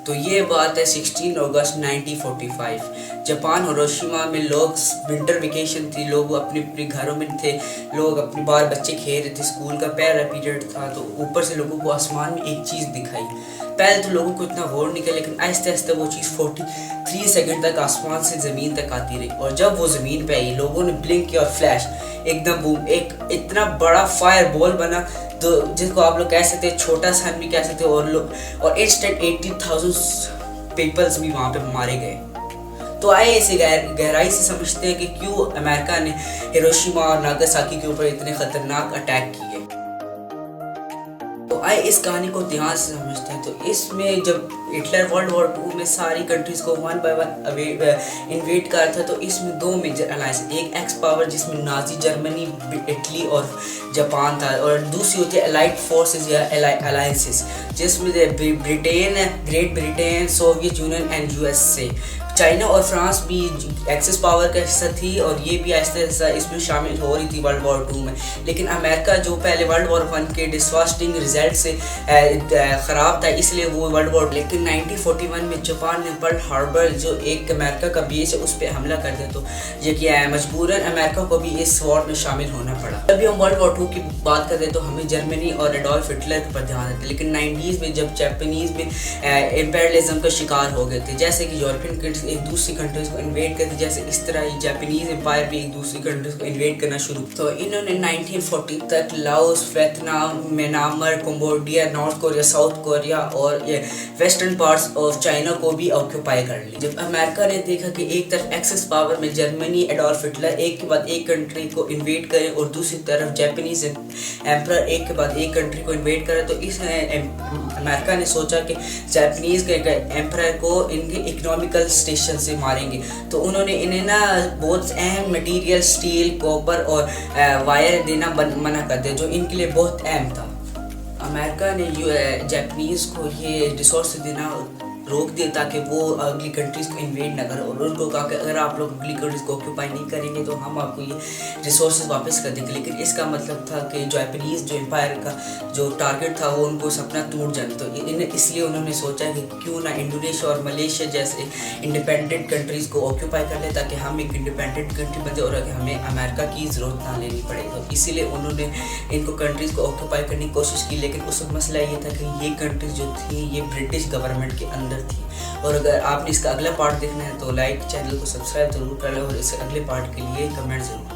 تو یہ بات ہے 16 اگست 1945۔ جاپان ہیروشیما میں لوگ ونٹر ویکیشن تھی، لوگ اپنے گھروں میں تھے، لوگ اپنے بال بچے کھیل رہے تھے، اسکول کا پہلا پیریڈ تھا، تو اوپر سے لوگوں کو آسمان میں ایک چیز دکھائی۔ پہلے تو لوگوں کو اتنا غور نہیں کیا، لیکن آہستہ آہستہ وہ چیز 43 سیکنڈ تک آسمان سے زمین تک آتی رہی، اور جب وہ زمین پہ آئی لوگوں نے بلنک کیا اور فلیش ایک دم بوم، ایک اتنا بڑا فائر بال بنا، تو جس کو آپ لوگ کہہ سکتے ہیں چھوٹا سن بھی کہہ سکتے ہیں، اور انسٹنٹ 80,000 پیپلز بھی وہاں پہ مارے گئے۔ تو آئے اسے گہرائی سے سمجھتے ہیں کہ کیوں امریکہ نے ہیروشیما اور ناگاساکی کے اوپر اتنے خطرناک اٹیک کیے۔ تو آئے اس کہانی کو دھیان سے سمجھتے ہیں۔ تو اس میں جب ہٹلر ورلڈ وار 2 میں ساری کنٹریز کو 1 by 1 انویٹ کر تھا، تو اس میں 2 میجر الائنس، ایک ایکس پاور جس میں نازی جرمنی، اٹلی اور جاپان تھا، اور دوسری ہوتی ہے الائٹ فورسز یا الائنسز، جس میں Britain, great Britain, Soviet union and USA۔ China اور فرانس بھی ایکسس پاور کا حصہ تھی، اور یہ بھی آہستہ آہستہ اس میں شامل ہو رہی تھی ورلڈ وار 2 میں، لیکن امریکہ جو پہلے ورلڈ وار 1 کے ڈسواسٹنگ رزلٹ سے خراب تھا، اس لیے وہ ورلڈ وار، لیکن 1941 میں جاپان نے پرل ہاربر جو ایک امریکہ کا بیس ہے اس پہ حملہ کر دیا، تو یہ کیا ہے مجبوراً امریکہ کو بھی اس وار میں شامل ہونا پڑا۔ جب ہم ورلڈ وار 2 کی بات کرتے ہیں تو ہمیں جرمنی اور ایڈولف ہٹلر پر دھیان دیتے، لیکن 90s میں جب جاپانیز میں امپیریلزم کا شکار ہو گئے تھے، جیسے کہ یورپین کنٹریز ایک دوسری کنٹریز کو انویٹ کرتی، جیسے اس طرح ہی جاپانیز امپائر بھی ایک دوسری کنٹریز کو انویٹ کرنا شروع، تو انہوں نے 1940 تک Laos, Vietnam, Myanmar, Cambodia, north Korea, south Korea اور ویسٹرن پارٹس آف چائنا کو بھی آکوپائی کر لی۔ جب امریکہ نے دیکھا کہ ایک طرف ایکسس پاور میں جرمنی، ایڈولف ہٹلر ایک کے بعد ایک کنٹری کو انویٹ کرے، اور دوسری طرف جاپانیز ایمپرر ایک کے بعد ایک کنٹری کو انویٹ کرے، تو اس امریکہ نے سوچا کہ جاپانیز کے ایمپرر کو ان کے اکنامیکل اسٹیشن سے ماریں گے، تو انہوں نے انہیں نا بہت اہم مٹیریل، اسٹیل، کوپر اور وائر دینا منع کر دیا، جو ان کے لیے بہت اہم تھا۔ امریکہ نے جاپانیز کو یہ ریسورس دینا روک دیا تاکہ وہ اگلی کنٹریز کو انویٹ نہ کریں، اور ان کو کہا کہ اگر آپ لوگ اگلی کنٹریز کو آکوپائی نہیں کریں گے تو ہم آپ کو یہ ریسورسز واپس کر دیں گے، لیکن اس کا مطلب تھا کہ جاپانیز جو امپائر کا جو ٹارگٹ تھا وہ ان کو سپنا ٹوٹ جانا، تو اس لیے انہوں نے سوچا کہ کیوں نہ انڈونیشیا اور ملیشیا جیسے انڈیپینڈنٹ کنٹریز کو آکوپائی کر لیں تاکہ ہم ایک انڈیپینڈنٹ کنٹری بن جائے اور ہمیں امریکہ کی ضرورت نہ لینی پڑے، تو اسی لیے انہوں نے ان کو کنٹریز کو آکوپائی کرنے کی کوشش کی، لیکن اس وقت مسئلہ یہ تھا کہ یہ کنٹریز جو تھیں یہ برٹش گورنمنٹ کے اندر تھی۔ اور اگر آپ نے اس کا اگلا پارٹ دیکھنا ہے تو لائک چینل کو سبسکرائب ضرور کر لیں، اور اس اگلے پارٹ کے لیے کمنٹ ضرور